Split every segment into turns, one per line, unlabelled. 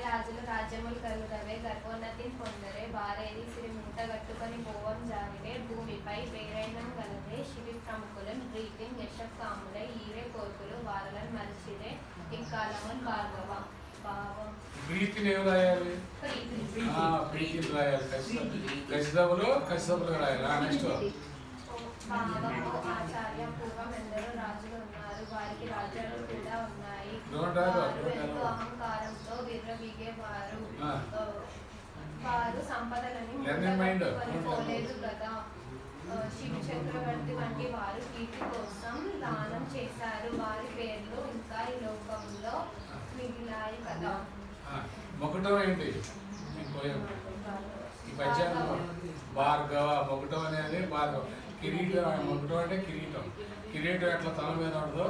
రాజులు రాజ్యములు కలుగవే గర్భోన్నతి పొందరే బారేది సిరి మూట గట్టుకొని పోవం జారిరే భూమిపై పేరైనం గలదే శివి ప్రముఖులను ప్రీతిని యశకాములే ఈరే కోర్కులు వారలను మరిచిరే ఇక్కాలములు భార్గవ భావం
ప్రీతిని ఏం రాయాలి? ప్రీతిని రాయాలి. ఖచ్చితంగా రాయాలి. నెక్స్ట్
భావము ఆచార్య పూర్వం ఎందరో రాజులు ఉన్నారు వారికి రాజ్యాలు కూడా ఉన్నాయి ఎంతో అహంకారంతో విర్రవీగేవారు వారు సంపదలని పోలేదు కదా శివ చక్రవర్తి వంటి వారు కీర్తి కోసం దానం చేశారు వారి పేర్లు ఇంకా ఈ లోకంలో మిగిలాయి కదా.
మొకటం ఏంటి? ఈ పద్యంలో భార్గవ మొకటం అనేది భార్గవ కిరీటం. మొకటం అంటే కిరీటం. కిరీటం ఎట్లా తల మీద ఉండదో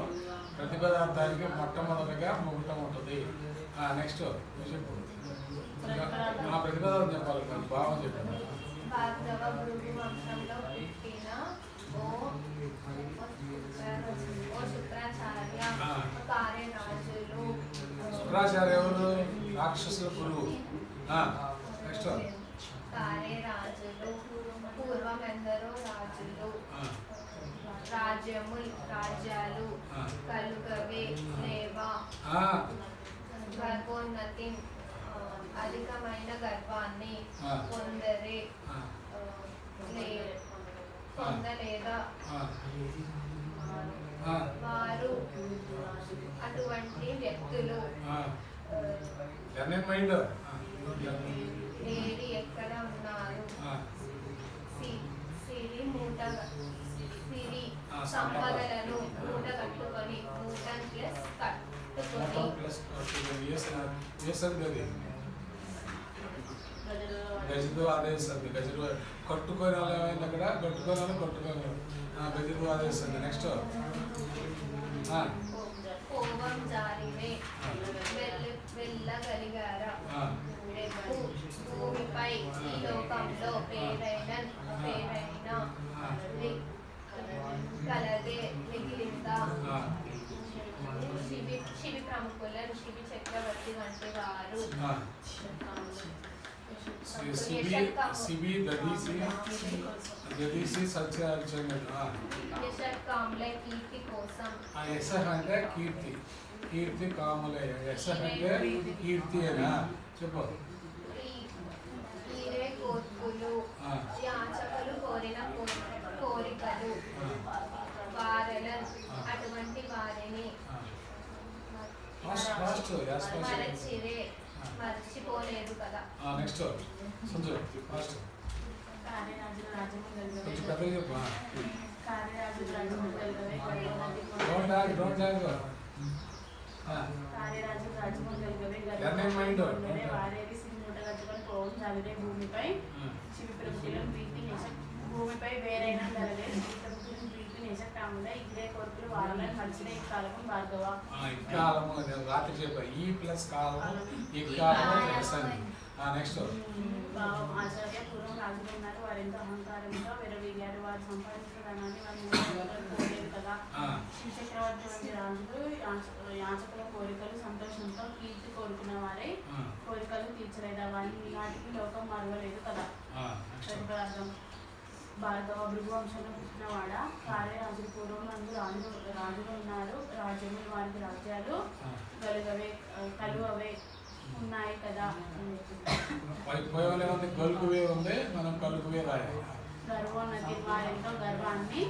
ప్రతి పదార్థానికి మొట్టమొదటిగా మొకటం ఉంటుంది. నెక్స్ట్ చెప్పు. ప్రతిపదార్థం చెప్పాలి. భావం చెప్పాలి.
భార్గవ భృగు వంశంలో పుట్టిన ఓ శుక్రాచార్య కార్యరాజులు.
శుక్రాచార్య ఎవరు? రాక్షసుల గురువు. నెక్స్ట్
కార్యరాజులు పూర్వం ఎందరో రాజులు రాజ్యాలు కలుగవే లేవా గర్భోన్నతి అధికమైన గర్వాన్ని పొందలేదా వారు అటువంటి వ్యక్తులు ఏది ఎక్కడ ఉన్నారు? సిరి సంపదలను మూట కట్టుకొని మూటన్ ప్లస్ కట్టుకొని
గజలు ఆదేశిస్తుంది. గజలు కట్టుకొని వాళ్ళు అక్కడ కట్టుకొని గజలు ఆదేశిస్తుంది. నెక్స్ట్
కోపం జారివే వెళ్ళగలిగారా భూమిపై ఈ లోకంలో పేరైన కలదే మిగిలిందా శివి ప్రముఖులను శివి చక్రవర్తి వంటి వారు కీర్తి కోసం
యశ అంటే కీర్తి. కీర్తి కాములయ. యశ అంటే కీర్తి అయినా చెప్పు.
ఈరే కోర్కులు యాచకులు కోరిన కోరికలు వారల అటువంటి వారిని మర్చిపోలేదు కదా.
Next Sanju fast.
కార్యరాజుల రాజ్యము గలుగవే వారేది సిరి మూట కట్టుకొని పోవం జాలిరే భూమిపై శివి ప్రముఖులను ప్రీతి భూమిపై వేరైన గలదే శివి ప్రముఖులను ప్రీతి నిజకాములే ఇదే కోర్కులు వారలను మర్చిన ఈ కాలము భార్గవ.
రాత్రి చెప్పారు. ఈ ప్లస్ కాలము ఈ కాలము. నెక్స్ట్
ఆచార్య పూర్వం రాజులు ఉన్నారు వారెంతో అహంకారంతో విరవీగారు వారు సంపాదించిన ధనాన్ని వారు పోలేదు కదా. శివ చక్రవర్తి వంటి రాజులు యాచకుల కోరికలు సంతోషంతో కీర్తి కోరుకున్న వారే కోరికలు తీర్చలేదా వారిని ఈనాటికి లోకం మరవలేదు కదా. ప్రతిపదార్థం భార్గవ భృగు వంశంలో పుట్టినవాడ కార్యరాజులు పూర్వం నందు రాజులు ఉన్నారు రాజ్యములు వారికి రాజ్యాలు కలువవే ఉన్నాయి కదా.
గలుగువే ఉంది. మనం కలుగువే రాయాలి.
గర్వోన్నతి వారెంతో గర్వాన్ని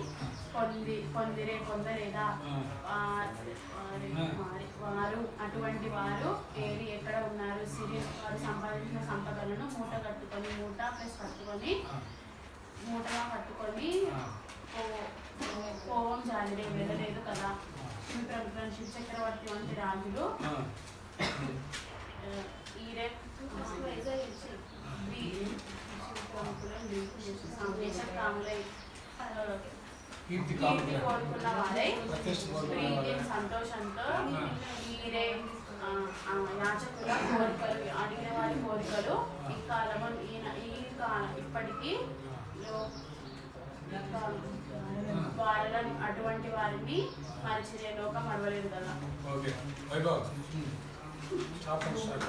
పొందలేదా వారు అటువంటి వారు ఏది ఎక్కడ ఉన్నారు? సిరి వారు సంపాదించిన సంపదలను మూటగా కట్టుకొని పోవం జాలిరే వెళ్ళలేదు కదా. శివ చక్రవర్తి వంటి రాజులు కీర్తి కోరుకున్న వారై సంతోషంతో మీరే యాచకుల కోరికలు అడిగిన వారి కోరికలు ఈ కాలము ఇప్పటికీ వారిని అటువంటి వారిని మరిచిరే లోకం మరవలేదు కదా.
స్టాప్ అండ్ స్టార్ట్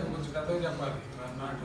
కొంచెం కథగా చెప్పాలి నాటు